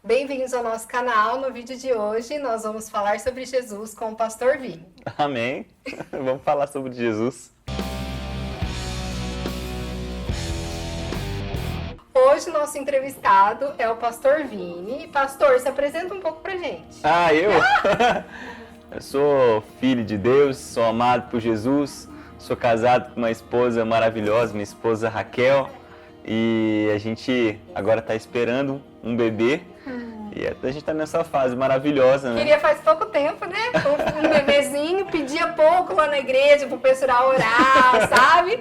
Bem-vindos ao nosso canal. No vídeo de hoje nós vamos falar sobre Jesus com o Pastor Vini. Amém. Vamos falar sobre Jesus. Hoje nosso entrevistado é o Pastor Vini. Pastor, se apresenta um pouco pra gente. Eu? Eu sou filho de Deus, sou amado por Jesus, sou casado com uma esposa maravilhosa, minha esposa Raquel, e a gente agora está esperando um bebê. E a gente tá nessa fase maravilhosa, né? Queria faz pouco tempo, né? Um bebezinho, pedia pouco lá na igreja pro pessoal orar, sabe?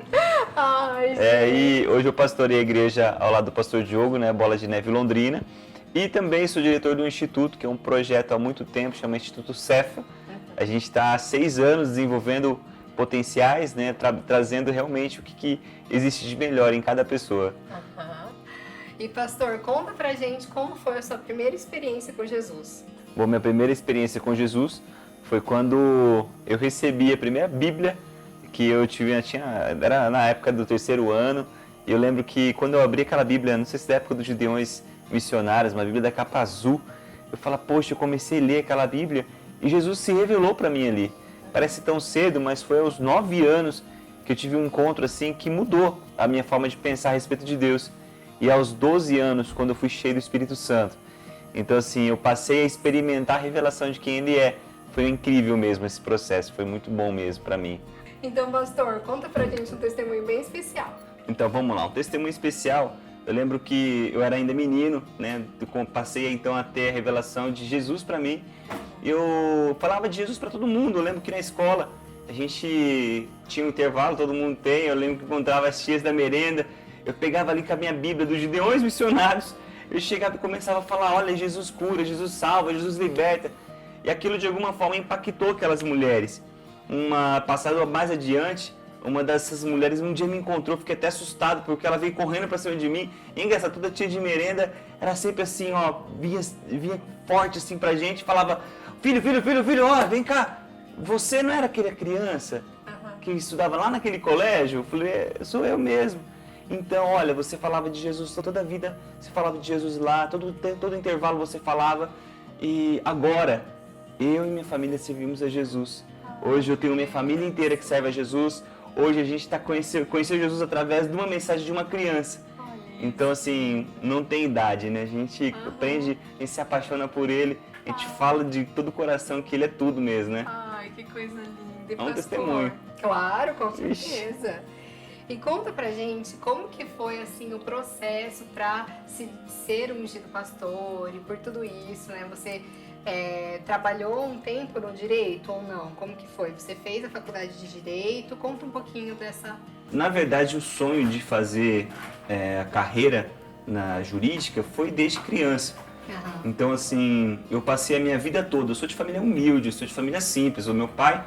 Ai, E hoje eu pastorei a igreja ao lado do pastor Diogo, né? Bola de Neve Londrina. E também sou diretor do Instituto, que é um projeto há muito tempo, chama Instituto Cefa. A gente está há 6 anos desenvolvendo potenciais, né? Trazendo realmente o que existe de melhor em cada pessoa. E pastor, conta pra gente como foi a sua primeira experiência com Jesus. Bom, minha primeira experiência com Jesus foi quando eu recebi a primeira Bíblia que eu era na época do 3º ano. E eu lembro que quando eu abri aquela Bíblia, não sei se da época dos Gideões Missionários, uma Bíblia da capa azul, eu falo, poxa, eu comecei a ler aquela Bíblia e Jesus se revelou para mim ali. Parece tão cedo, mas foi aos 9 anos que eu tive um encontro assim que mudou a minha forma de pensar a respeito de Deus. E aos 12 anos, quando eu fui cheio do Espírito Santo. Então, assim, eu passei a experimentar a revelação de quem Ele é. Foi incrível mesmo esse processo, foi muito bom mesmo para mim. Então, pastor, conta pra gente um testemunho bem especial. Então, vamos lá, um testemunho especial. Eu lembro que eu era ainda menino, né? Eu passei então a ter a revelação de Jesus para mim. Eu falava de Jesus para todo mundo. Eu lembro que na escola a gente tinha um intervalo, todo mundo tem. Eu lembro que encontrava as tias da merenda. Eu pegava ali com a minha Bíblia dos Gideões Missionários, eu chegava e começava a falar, olha, Jesus cura, Jesus salva, Jesus liberta. E aquilo de alguma forma impactou aquelas mulheres. Passada mais adiante, uma dessas mulheres um dia me encontrou, fiquei até assustado, porque ela veio correndo para cima de mim. E engraçado, toda tia de merenda era sempre assim, ó, vinha forte assim pra gente, falava, filho, ó, vem cá, você não era aquela criança que estudava lá naquele colégio? Eu falei, sou eu mesmo. Então, olha, você falava de Jesus toda a vida, você falava de Jesus lá, todo intervalo você falava. E agora, eu e minha família servimos a Jesus. Hoje eu tenho minha família inteira que serve a Jesus. Hoje a gente está conhecendo Jesus através de uma mensagem de uma criança. Então, assim, não tem idade, né? A gente aprende, a gente se apaixona por Ele, a gente fala de todo o coração que Ele é tudo mesmo, né? Ai, que coisa linda. É um testemunho. Claro, com certeza. E conta pra gente como que foi assim o processo para ser ungido pastor e por tudo isso, né? Você trabalhou um tempo no direito ou não? Como que foi? Você fez a faculdade de direito? Conta um pouquinho dessa... Na verdade, o sonho de fazer a carreira na jurídica foi desde criança. Então, assim, eu passei a minha vida toda. Eu sou de família humilde, eu sou de família simples. O meu pai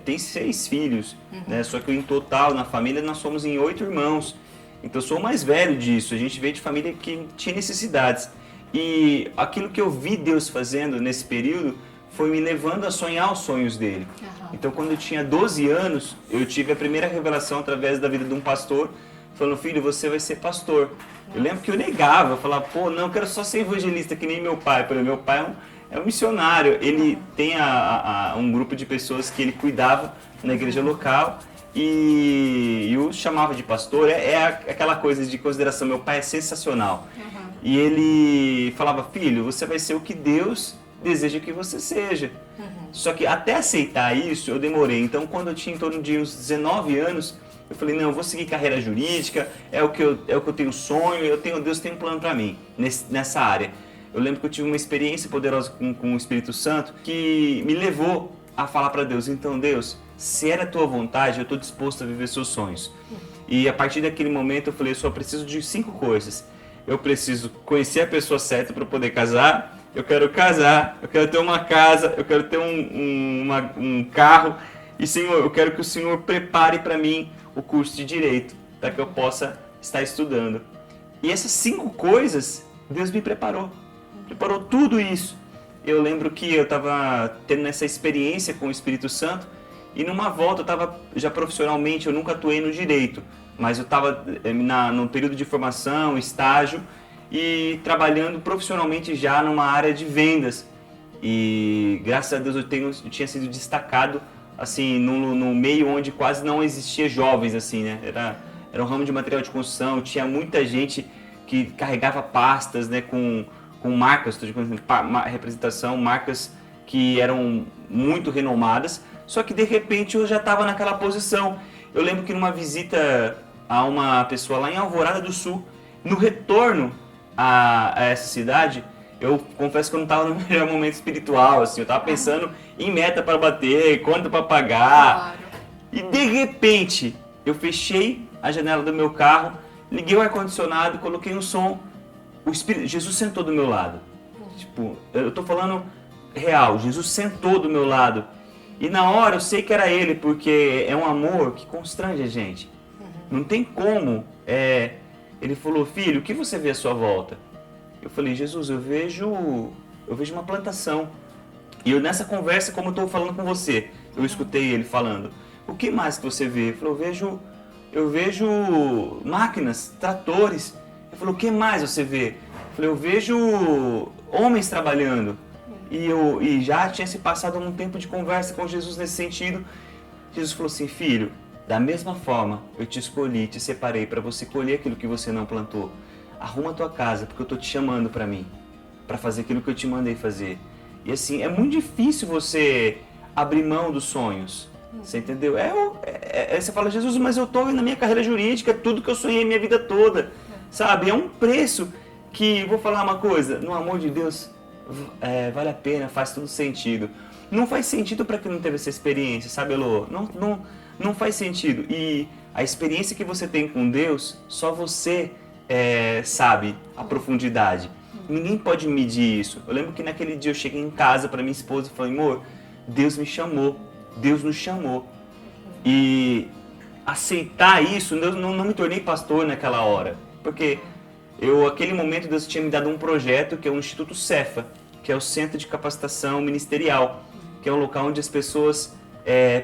tem 6 filhos, né? Só que em total, na família, nós somos em 8 irmãos. Então, eu sou o mais velho disso. A gente veio de família que tinha necessidades. E aquilo que eu vi Deus fazendo nesse período foi me levando a sonhar os sonhos dele. Então, quando eu tinha 12 anos, eu tive a primeira revelação através da vida de um pastor, falando, filho, você vai ser pastor. Eu lembro que eu negava, eu falava, pô, não, eu quero só ser evangelista, que nem meu pai. Porque meu pai é um missionário, ele tem um grupo de pessoas que ele cuidava na igreja local e eu chamava de pastor. Aquela coisa de consideração, meu pai é sensacional. E ele falava, filho, você vai ser o que Deus deseja que você seja. Só que até aceitar isso, eu demorei. Então, quando eu tinha em torno de uns 19 anos, eu falei, não, eu vou seguir carreira jurídica, é o que eu tenho sonho, Deus tem um plano para mim nessa área. Eu lembro que eu tive uma experiência poderosa com o Espírito Santo que me levou a falar para Deus, então Deus, se era a tua vontade, eu estou disposto a viver seus sonhos. E a partir daquele momento eu falei, eu só preciso de 5 coisas. Eu preciso conhecer a pessoa certa para poder casar, eu quero casar, eu quero ter uma casa, eu quero ter um carro. E, Senhor, eu quero que o Senhor prepare para mim o curso de Direito, para que eu possa estar estudando. E essas 5 coisas, Deus me preparou. Preparou tudo isso. Eu lembro que eu estava tendo essa experiência com o Espírito Santo e numa volta eu estava, já profissionalmente, eu nunca atuei no direito, mas eu estava no período de formação, estágio, e trabalhando profissionalmente já numa área de vendas. E graças a Deus eu tinha sido destacado assim no meio onde quase não existia jovens assim, né? Era um ramo de material de construção, tinha muita gente que carregava pastas, né, com marcas, representação, marcas que eram muito renomadas, só que de repente eu já estava naquela posição. Eu lembro que numa visita a uma pessoa lá em Alvorada do Sul, no retorno a essa cidade, eu confesso que eu não estava no melhor momento espiritual, assim, eu estava pensando em meta para bater, conta para pagar, e de repente eu fechei a janela do meu carro, liguei o ar-condicionado, coloquei um som, Jesus sentou do meu lado. Tipo, eu tô falando real, Jesus sentou do meu lado. E na hora eu sei que era ele, porque é um amor que constrange a gente. Não tem como. Ele falou, filho, o que você vê à sua volta? Eu falei, Jesus, eu vejo uma plantação. E eu nessa conversa, como eu estou falando com você, eu escutei ele falando, o que mais que você vê? Ele falou, eu vejo máquinas, tratores. Ele falou, o que mais você vê? Eu falei, eu vejo homens trabalhando. E já tinha se passado um tempo de conversa com Jesus nesse sentido. Jesus falou assim, filho, da mesma forma eu te escolhi, te separei para você colher aquilo que você não plantou. Arruma a tua casa, porque eu estou te chamando para mim, para fazer aquilo que eu te mandei fazer. E assim, é muito difícil você abrir mão dos sonhos. Você entendeu? Você fala, Jesus, mas eu estou na minha carreira jurídica, tudo que eu sonhei a minha vida toda. Sabe? É um preço que, vou falar uma coisa, no amor de Deus, vale a pena, faz tudo sentido. Não faz sentido para quem não teve essa experiência, sabe, Elô? Não faz sentido. E a experiência que você tem com Deus, só você sabe a profundidade. Ninguém pode medir isso. Eu lembro que naquele dia eu cheguei em casa para minha esposa e falei, amor, Deus me chamou, Deus nos chamou. E aceitar isso, eu não me tornei pastor naquela hora. Porque aquele momento Deus tinha me dado um projeto que é o Instituto Cefa, que é o Centro de Capacitação Ministerial, que é um local onde as pessoas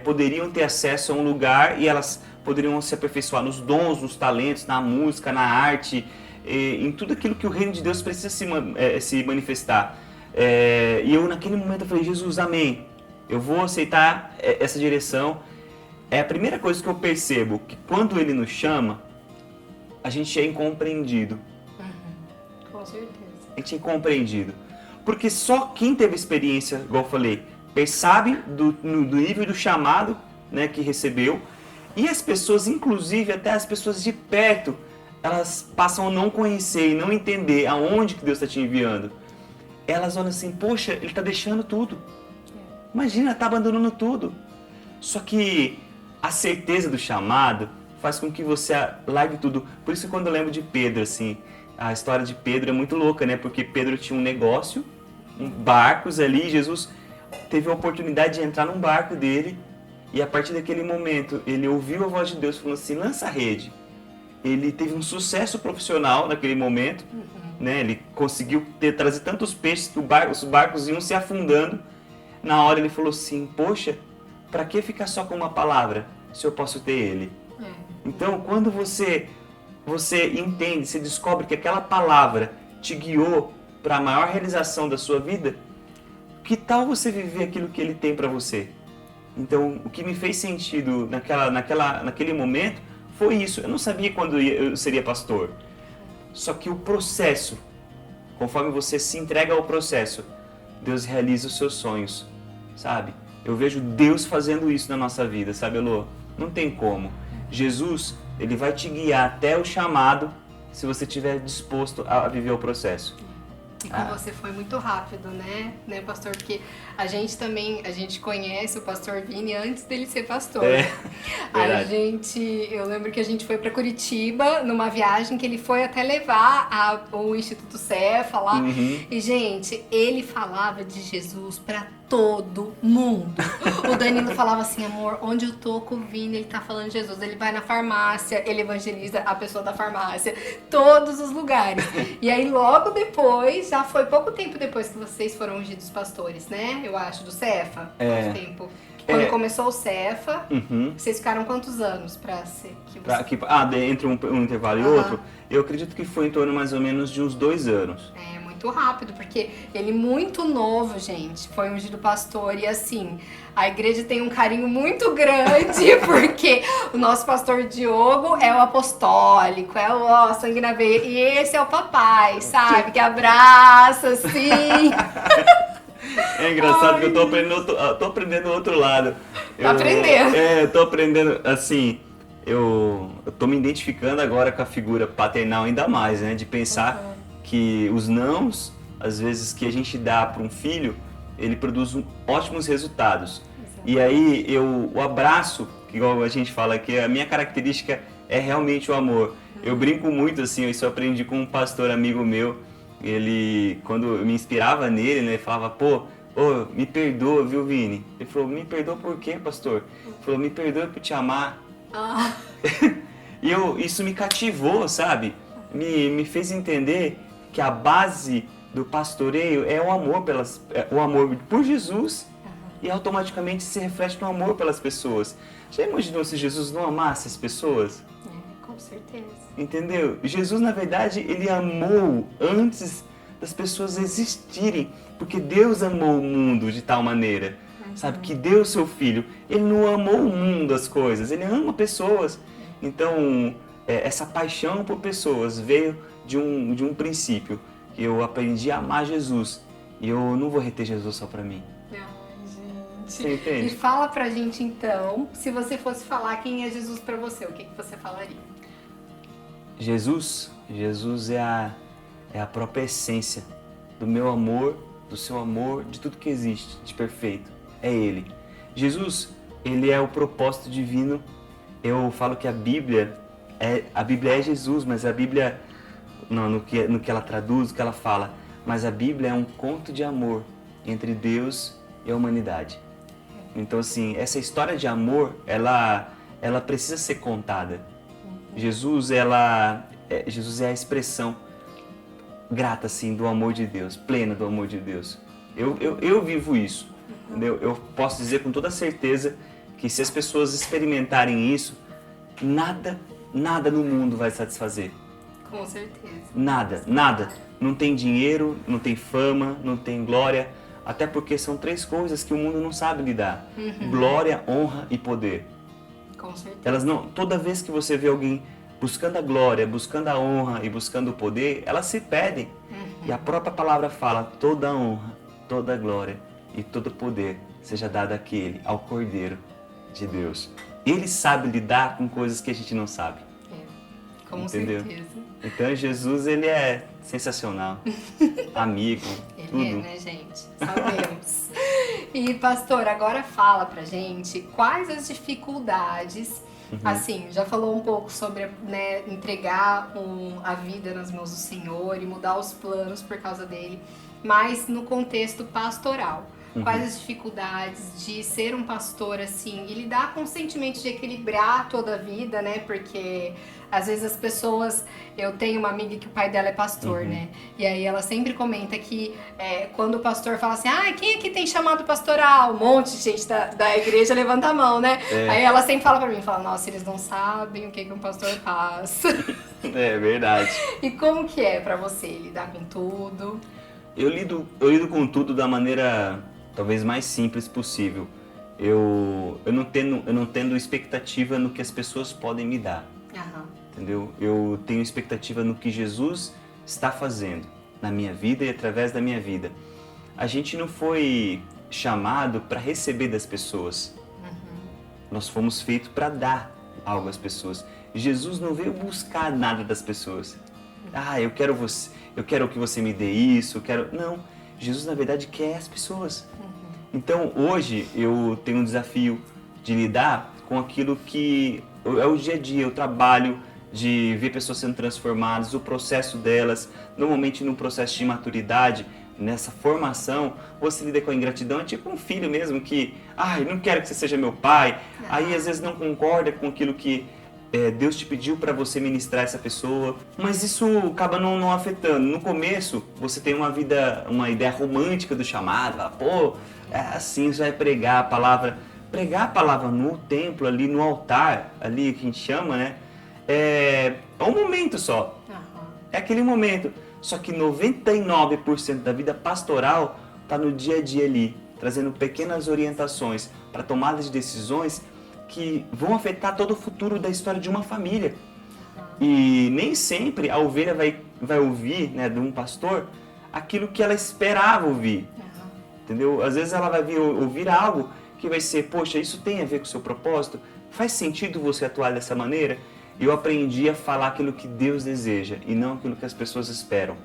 poderiam ter acesso a um lugar e elas poderiam se aperfeiçoar nos dons, nos talentos, na música, na arte, em tudo aquilo que o reino de Deus precisa se manifestar. E eu naquele momento eu falei, Jesus, amém, eu vou aceitar essa direção. É a primeira coisa que eu percebo, que quando Ele nos chama, a gente é incompreendido. Com certeza. A gente é incompreendido. Porque só quem teve experiência, igual eu falei, sabe do nível do chamado, né, que recebeu. E as pessoas, inclusive até as pessoas de perto, elas passam a não conhecer e não entender aonde que Deus está te enviando. Elas olham assim, poxa, ele está deixando tudo. Imagina, está abandonando tudo. Só que a certeza do chamado faz com que você largue tudo. Por isso que quando eu lembro de Pedro, assim, a história de Pedro é muito louca, né? Porque Pedro tinha um negócio, barcos ali, Jesus teve a oportunidade de entrar num barco dele e a partir daquele momento ele ouviu a voz de Deus falando assim, lança a rede. Ele teve um sucesso profissional naquele momento, né? Ele conseguiu trazer tantos peixes que os barcos iam se afundando. Na hora ele falou assim, poxa, para que ficar só com uma palavra se eu posso ter ele? Então, quando você entende, você descobre que aquela palavra te guiou para a maior realização da sua vida, que tal você viver aquilo que ele tem para você? Então, o que me fez sentido naquele momento foi isso. Eu não sabia quando eu seria pastor. Só que o processo, conforme você se entrega ao processo, Deus realiza os seus sonhos, sabe? Eu vejo Deus fazendo isso na nossa vida, sabe, Elô? Não tem como. Jesus, Ele vai te guiar até o chamado se você estiver disposto a viver o processo. E com você foi muito rápido, né, pastor? Porque a gente conhece o pastor Vini antes dele ser pastor. Eu lembro que a gente foi para Curitiba numa viagem que ele foi até levar o Instituto Cefa lá. E, gente, ele falava de Jesus para todo mundo. O Danilo falava assim, amor, onde eu tô com o Vini, ele tá falando de Jesus. Ele vai na farmácia, ele evangeliza a pessoa da farmácia, todos os lugares. E aí logo depois, já foi pouco tempo depois que vocês foram ungidos pastores, né? Eu acho, do Cefa. Quanto tempo? Quando começou o Cefa, vocês ficaram quantos anos pra ser? Entre um intervalo e outro, eu acredito que foi em torno mais ou menos de uns 2 anos. Muito rápido, porque ele muito novo, gente, foi ungido pastor e assim, a igreja tem um carinho muito grande, porque o nosso pastor Diogo é o apostólico, é o sangue na veia, e esse é o papai, sabe, que abraça, assim. É engraçado que eu tô aprendendo o outro lado. Tá aprendendo? Eu tô aprendendo, assim, eu tô me identificando agora com a figura paternal ainda mais, né, de pensar que os nãos, às vezes, que a gente dá para um filho, ele produz ótimos resultados. Exato. E aí, o abraço, que igual a gente fala aqui, a minha característica é realmente o amor. Eu brinco muito, assim, isso eu aprendi com um pastor amigo meu, ele, quando eu me inspirava nele, né, ele falava, me perdoa, viu, Vini? Ele falou, me perdoa por quê, pastor? Ele falou, me perdoa por te amar. E isso me cativou, sabe? Me fez entender que a base do pastoreio é o amor por Jesus e automaticamente se reflete no amor pelas pessoas. Já imaginou se Jesus não amasse as pessoas? Com certeza. Entendeu? Jesus, na verdade, ele amou antes das pessoas existirem, porque Deus amou o mundo de tal maneira, sabe, que deu seu Filho. Ele não amou o mundo, as coisas, ele ama pessoas. Então, essa paixão por pessoas veio de um princípio, que eu aprendi a amar Jesus, e eu não vou reter Jesus só pra mim. Ai, gente. Você entende? E fala pra gente então, se você fosse falar quem é Jesus pra você, o que você falaria? Jesus é a própria essência do meu amor, do seu amor, de tudo que existe, de perfeito. É Ele. Jesus, Ele é o propósito divino. Eu falo que a Bíblia é Jesus, mas a Bíblia, não, no que ela traduz, no que ela fala, mas a Bíblia é um conto de amor entre Deus e a humanidade. Então, assim, essa história de amor, ela precisa ser contada. Jesus é a expressão grata, assim, do amor de Deus, plena do amor de Deus. Eu vivo isso, entendeu? Eu posso dizer com toda certeza que se as pessoas experimentarem isso, nada no mundo vai satisfazer. Com certeza. Nada. Não tem dinheiro, não tem fama, não tem glória, até porque são 3 coisas que o mundo não sabe lidar. Glória, honra e poder. Com certeza. Elas não, toda vez que você vê alguém buscando a glória, buscando a honra e buscando o poder, elas se perdem. E a própria palavra fala, toda a honra, toda a glória e todo o poder seja dado àquele, ao Cordeiro de Deus. Ele sabe lidar com coisas que a gente não sabe. Com Entendeu? certeza. Então Jesus, ele é sensacional, amigo, tudo. Ele é, né, gente? Sabemos. E pastor, agora fala pra gente quais as dificuldades, assim, já falou um pouco sobre, né, entregar a vida nas mãos do Senhor e mudar os planos por causa dele, mas no contexto pastoral. Quais as dificuldades de ser um pastor, assim, e lidar com o sentimento de equilibrar toda a vida, né? Porque às vezes as pessoas... Eu tenho uma amiga que o pai dela é pastor, né? E aí ela sempre comenta que quando o pastor fala assim, quem aqui tem chamado pastoral? Um monte de gente da igreja levanta a mão, né? Aí ela sempre fala pra mim, nossa, eles não sabem o que um pastor passa. É verdade. E como que é pra você lidar com tudo? Eu lido com tudo da maneira talvez mais simples possível. Eu não tendo expectativa no que as pessoas podem me dar. Entendeu? Eu tenho expectativa no que Jesus está fazendo na minha vida e através da minha vida. A gente não foi chamado para receber das pessoas. Nós fomos feitos para dar algo às pessoas. Jesus não veio buscar nada das pessoas. Eu quero que você me dê isso, Não, Jesus na verdade quer as pessoas. Então hoje eu tenho um desafio de lidar com aquilo que é o dia a dia, o trabalho, de ver pessoas sendo transformadas, o processo delas, normalmente num processo de maturidade, nessa formação, você lida com a ingratidão, é tipo um filho mesmo que, não quero que você seja meu pai, aí às vezes não concorda com aquilo que Deus te pediu para você ministrar essa pessoa, mas isso acaba não afetando. No começo, você tem uma ideia romântica do chamado, é assim, você vai pregar a palavra no templo, ali no altar, ali que a gente chama, né? É um momento só, é aquele momento. Só que 99% da vida pastoral está no dia a dia ali, trazendo pequenas orientações para tomada de decisões que vão afetar todo o futuro da história de uma família. E nem sempre a ovelha vai ouvir, né, de um pastor aquilo que ela esperava ouvir. Entendeu? Às vezes ela vai ouvir algo que vai ser, poxa, isso tem a ver com o seu propósito? Faz sentido você atuar dessa maneira? Eu aprendi a falar aquilo que Deus deseja e não aquilo que as pessoas esperam.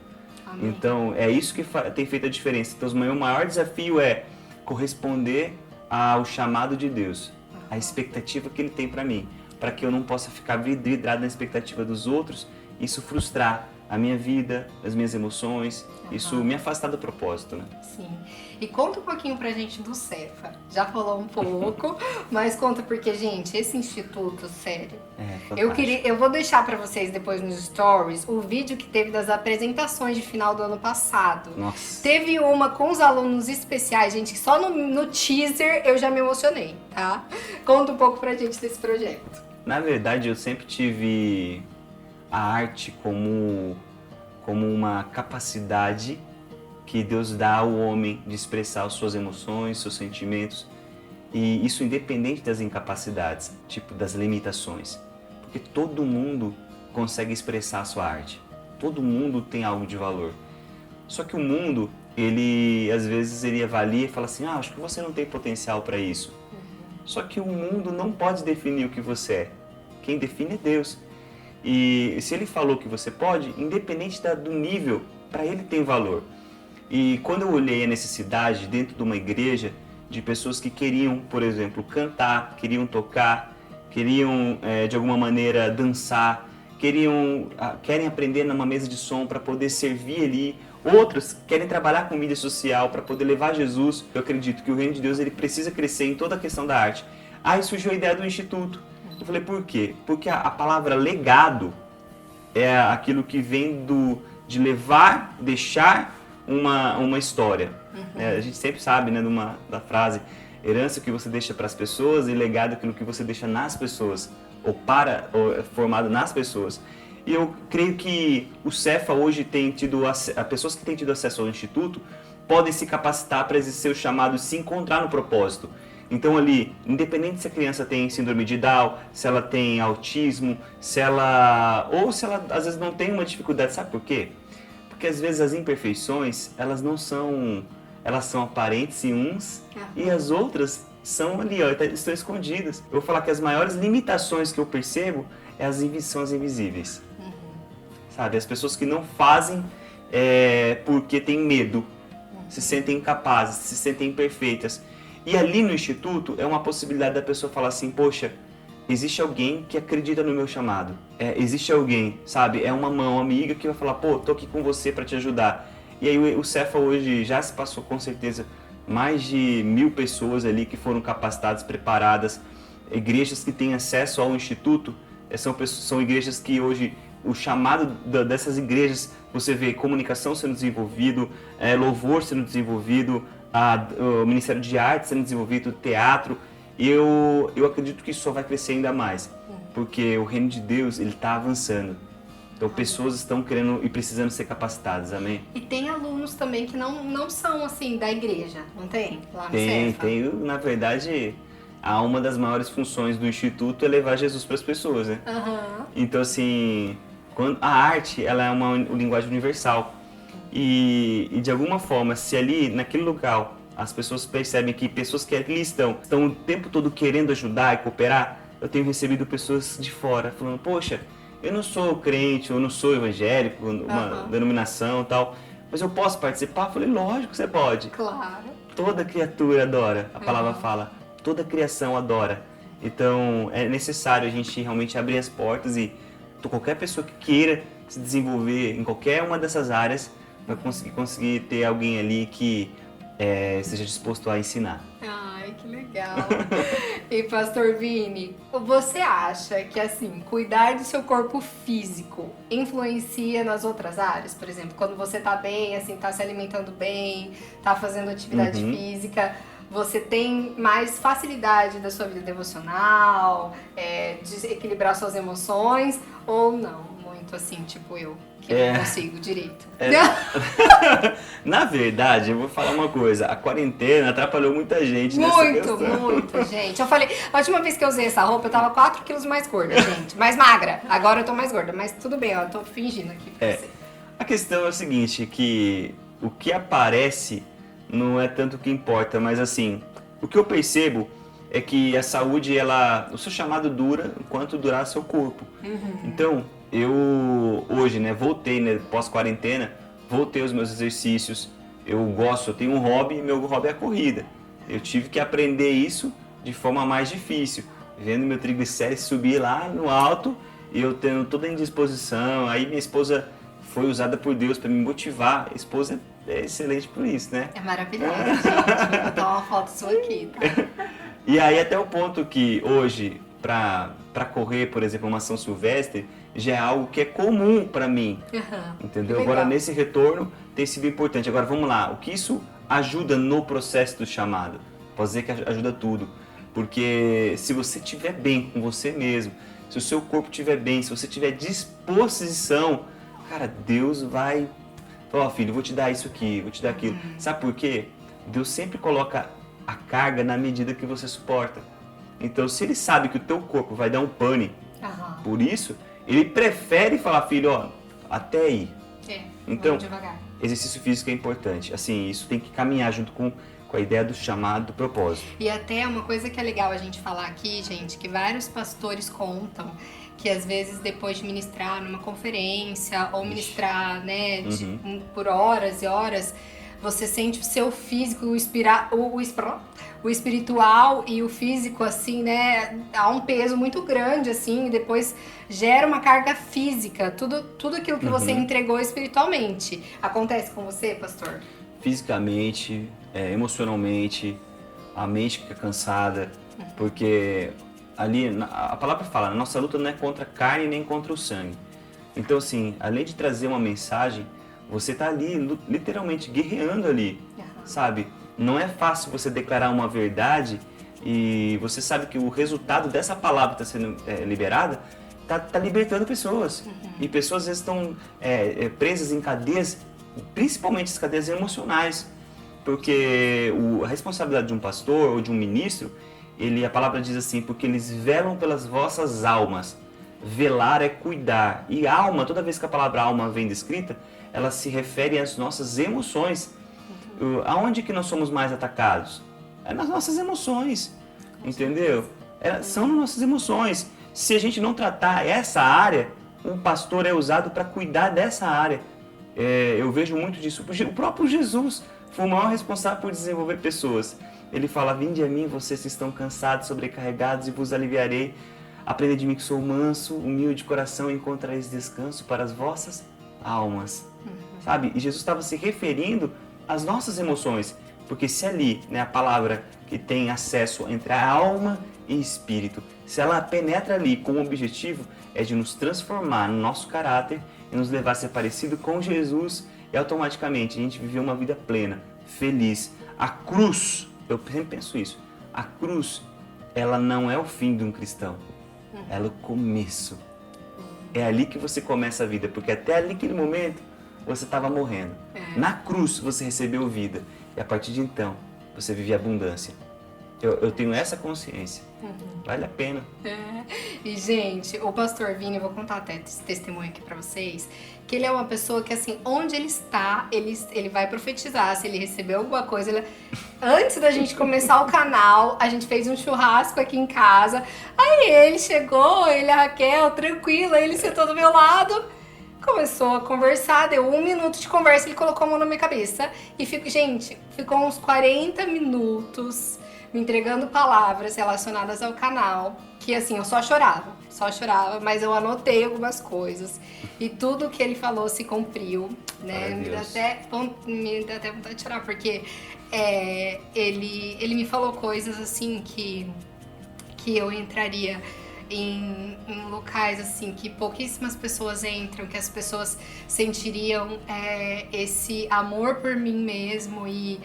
Amém. Então, é isso que tem feito a diferença. Então, o meu maior desafio é corresponder ao chamado de Deus, à expectativa que Ele tem para mim, para que eu não possa ficar vidrado na expectativa dos outros, isso frustrar a minha vida, as minhas emoções, isso me afastar do propósito, né? Sim. E conta um pouquinho pra gente do Cefa. Já falou um pouco, mas conta porque, gente, esse instituto, sério. Eu vou deixar pra vocês depois nos stories o vídeo que teve das apresentações de final do ano passado. Nossa. Teve uma com os alunos especiais, gente, que só no teaser eu já me emocionei, tá? Conta um pouco pra gente desse projeto. Na verdade, eu sempre tive a arte como uma capacidade que Deus dá ao homem de expressar as suas emoções, seus sentimentos, e isso independente das incapacidades, tipo das limitações, porque todo mundo consegue expressar a sua arte, todo mundo tem algo de valor. Só que o mundo, às vezes ele avalia e fala assim, acho que você não tem potencial para isso. Só que o mundo não pode definir o que você é, quem define é Deus. E se ele falou que você pode, independente do nível, para ele tem valor. E quando eu olhei a necessidade dentro de uma igreja de pessoas que queriam, por exemplo, cantar, queriam tocar, queriam de alguma maneira dançar, querem aprender numa mesa de som para poder servir ali, outros querem trabalhar com mídia social para poder levar Jesus, eu acredito que o reino de Deus ele precisa crescer em toda a questão da arte. Aí surgiu a ideia do instituto. Eu falei, por quê? Porque a palavra legado é aquilo que vem de levar, deixar uma história. A gente sempre sabe, né, da frase, herança que você deixa para as pessoas e legado aquilo que você deixa nas pessoas, ou formado nas pessoas. E eu creio que o Cefa hoje as pessoas que têm tido acesso ao Instituto podem se capacitar para exercer o chamado, se encontrar no propósito. Então ali, independente se a criança tem síndrome de Down, se ela tem autismo, ou se ela às vezes não tem uma dificuldade, sabe por quê? Porque às vezes as imperfeições, elas são aparentes em uns e as outras são ali, estão escondidas. Eu vou falar que as maiores limitações que eu percebo são as invisíveis. Sabe, as pessoas que não fazem porque têm medo, se sentem incapazes, se sentem imperfeitas. E ali no Instituto é uma possibilidade da pessoa falar assim, poxa, existe alguém que acredita no meu chamado. Existe alguém, sabe? É uma mão amiga que vai falar, tô aqui com você para te ajudar. E aí o Cefa hoje já se passou com certeza mais de 1000 pessoas ali que foram capacitadas, preparadas. Igrejas que têm acesso ao Instituto, são igrejas que hoje, o chamado dessas igrejas, você vê comunicação sendo desenvolvido, louvor sendo desenvolvido, o Ministério de Arte sendo desenvolvido, teatro. E eu acredito que isso só vai crescer ainda mais, porque o reino de Deus ele está avançando. Então pessoas estão querendo e precisando ser capacitadas, amém? E tem alunos também que não são assim da igreja, não tem? Lá no Cefa? Tem. Na verdade, uma das maiores funções do Instituto é levar Jesus para as pessoas, né? Então assim, a arte ela é uma linguagem universal. E de alguma forma, se ali, naquele local, as pessoas percebem que pessoas que ali estão o tempo todo querendo ajudar e cooperar, eu tenho recebido pessoas de fora falando, poxa, eu não sou crente, eu não sou evangélico, uma denominação e tal, mas eu posso participar? Eu falei, lógico que você pode. Claro. Toda criatura adora, a palavra fala, toda criação adora. Então é necessário a gente realmente abrir as portas e qualquer pessoa que queira se desenvolver em qualquer uma dessas áreas, para conseguir ter alguém ali que esteja disposto a ensinar. Ai, que legal. E Pastor Vini, você acha que assim, cuidar do seu corpo físico influencia nas outras áreas? Por exemplo, quando você tá bem, assim, tá se alimentando bem, tá fazendo atividade física, você tem mais facilidade da sua vida devocional, de equilibrar suas emoções, ou não? Muito assim, tipo eu, que não consigo direito. Na verdade, eu vou falar uma coisa, a quarentena atrapalhou muita gente nessa questão. Muito, gente. Eu falei, a última vez que eu usei essa roupa, eu tava 4 quilos mais gorda, gente. Mais magra. Agora eu tô mais gorda, mas tudo bem, ó, eu tô fingindo aqui pra você. A questão é o seguinte, que o que aparece não é tanto o que importa, mas assim, o que eu percebo é que a saúde, o seu chamado dura enquanto durar seu corpo. Então, eu hoje, voltei, pós-quarentena, voltei aos meus exercícios, eu tenho um hobby, e meu hobby é a corrida. Eu tive que aprender isso de forma mais difícil, vendo meu triglicérides subir lá no alto e eu tendo toda a indisposição. Aí minha esposa foi usada por Deus para me motivar. A esposa é excelente por isso, né? É maravilhosa, gente. Vou botar uma foto sua aqui, tá? E aí até o ponto que hoje, para correr, por exemplo, uma São Silvestre, já é algo que é comum para mim, entendeu? Legal. Agora nesse retorno tem sido importante. Agora vamos lá, o que isso ajuda no processo do chamado? Posso dizer que ajuda tudo, porque se você estiver bem com você mesmo, se o seu corpo estiver bem, se você tiver disposição, cara, Deus vai falar, filho, vou te dar isso aqui, vou te dar aquilo. Sabe por quê? Deus sempre coloca a carga na medida que você suporta. Então, se ele sabe que o teu corpo vai dar um pane por isso, ele prefere falar, filho, ó, até aí. Então, devagar. Exercício físico é importante. Assim, isso tem que caminhar junto com a ideia do chamado, do propósito. E até uma coisa que é legal a gente falar aqui, gente, que vários pastores contam que às vezes depois de ministrar numa conferência ou ministrar, por horas e horas, você sente o seu físico, o espiritual e o físico, assim, há um peso muito grande, assim, e depois gera uma carga física, tudo aquilo que você entregou espiritualmente. Acontece com você, pastor? Fisicamente, emocionalmente, a mente fica cansada, porque ali, a palavra fala, a nossa luta não é contra a carne nem contra o sangue. Então, assim, além de trazer uma mensagem, você está ali, literalmente, guerreando ali, sabe? Não é fácil você declarar uma verdade e você sabe que o resultado dessa palavra que está sendo liberada está libertando pessoas. E pessoas, às vezes, estão presas em cadeias, principalmente as cadeias emocionais. Porque a responsabilidade de um pastor ou de um ministro, a palavra diz assim, porque eles velam pelas vossas almas. Velar é cuidar. E alma, toda vez que a palavra alma vem descrita, ela se refere às nossas emoções. Aonde que nós somos mais atacados? É nas nossas emoções, entendeu? São nas nossas emoções. Se a gente não tratar essa área, um pastor é usado para cuidar dessa área. Eu vejo muito disso. O próprio Jesus foi o maior responsável por desenvolver pessoas. Ele fala, vinde a mim, vocês que estão cansados, sobrecarregados, e vos aliviarei. Aprendei de mim que sou manso, humilde de coração, e encontrareis descanso para as vossas almas. Sabe? E Jesus estava se referindo às nossas emoções, porque se ali, a palavra que tem acesso entre a alma e espírito, se ela penetra ali com o objetivo é de nos transformar no nosso caráter e nos levar a ser parecido com Jesus, e automaticamente a gente viver uma vida plena, feliz. A cruz, eu sempre penso isso, a cruz, ela não é o fim de um cristão, ela é o começo. É ali que você começa a vida, porque até ali, aquele momento, você estava morrendo. Na cruz você recebeu vida. E a partir de então, você vive abundância. Eu tenho essa consciência. Vale a pena. E, gente, o pastor Vini, eu vou contar até esse testemunho aqui pra vocês, que ele é uma pessoa que, assim, onde ele está, ele vai profetizar. Se ele recebeu alguma coisa... Antes da gente começar o canal, a gente fez um churrasco aqui em casa. Aí ele chegou, a Raquel, tranquila, ele sentou do meu lado... Começou a conversar, deu 1 minuto de conversa, ele colocou a mão na minha cabeça e ficou uns 40 minutos me entregando palavras relacionadas ao canal, que assim, eu só chorava, mas eu anotei algumas coisas e tudo que ele falou se cumpriu, né? Me dá até vontade de chorar, porque ele me falou coisas assim que eu entraria em locais assim que pouquíssimas pessoas entram, que as pessoas sentiriam esse amor por mim mesmo e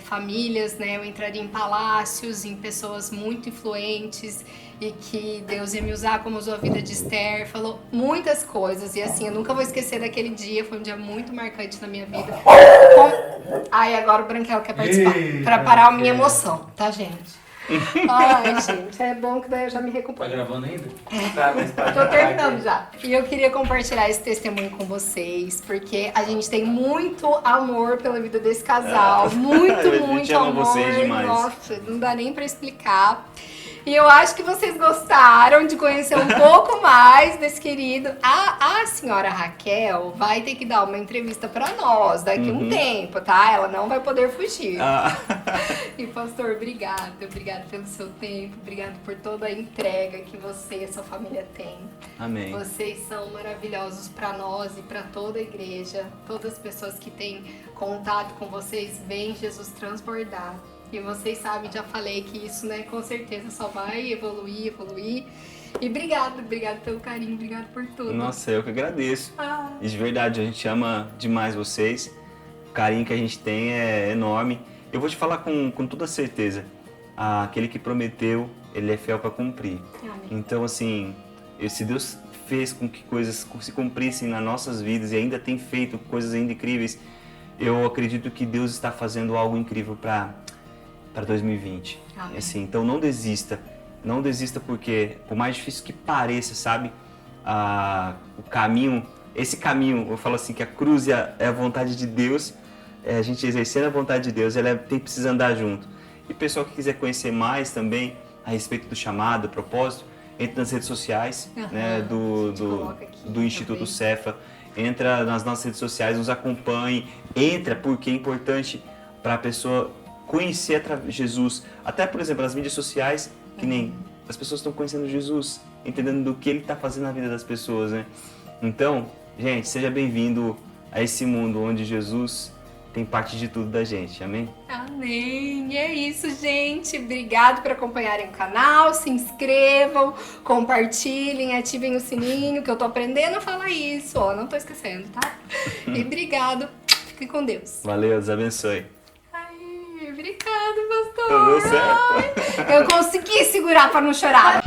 famílias, né? Eu entraria em palácios, em pessoas muito influentes e que Deus ia me usar como usou a vida de Esther. Falou muitas coisas e assim, eu nunca vou esquecer daquele dia, foi um dia muito marcante na minha vida. Ai, agora o Branquelo quer participar, para parar a minha emoção, tá, gente? Ai, gente, é bom que daí eu já me recupero. Tá gravando ainda? Tá, mas tá. Tô terminando já. E eu queria compartilhar esse testemunho com vocês, porque a gente tem muito amor pela vida desse casal. Muito amor. Vocês demais. Nossa, não dá nem pra explicar. E eu acho que vocês gostaram de conhecer um pouco mais desse querido. A senhora Raquel vai ter que dar uma entrevista pra nós daqui a um tempo, tá? Ela não vai poder fugir. E pastor, obrigado pelo seu tempo, obrigado por toda a entrega que você e a sua família têm. Amém. Vocês são maravilhosos pra nós e pra toda a igreja. Todas as pessoas que têm contato com vocês veem Jesus transbordar. E vocês sabem, já falei que isso, né, com certeza só vai evoluir. E obrigado pelo carinho, obrigado por tudo. Nossa, eu que agradeço. E de verdade, a gente ama demais vocês. O carinho que a gente tem é enorme. Eu vou te falar com toda certeza. Aquele que prometeu, ele é fiel para cumprir. Amém. Então, assim, se Deus fez com que coisas se cumprissem nas nossas vidas e ainda tem feito coisas ainda incríveis, eu acredito que Deus está fazendo algo incrível para 2020. Amém. Assim, então não desista porque, por mais difícil que pareça, sabe, o caminho, esse caminho, eu falo assim, que a cruz é a vontade de Deus, a gente exercendo a vontade de Deus, precisa andar junto. E o pessoal que quiser conhecer mais também a respeito do chamado, do propósito, entre nas redes sociais, né, do Instituto Cefa, entra nas nossas redes sociais, nos acompanhe, porque é importante para a pessoa conhecer Jesus. Até, por exemplo, nas mídias sociais, que nem as pessoas estão conhecendo Jesus, entendendo do que ele está fazendo na vida das pessoas, né? Então, gente, seja bem-vindo a esse mundo onde Jesus tem parte de tudo da gente, amém? Amém! E é isso, gente. Obrigado por acompanharem o canal, se inscrevam, compartilhem, ativem o sininho, que eu tô aprendendo a falar isso, ó, não tô esquecendo, tá? E obrigado, fiquem com Deus. Valeu, Deus abençoe. Obrigada, pastor. Tudo certo? Eu consegui segurar pra não chorar.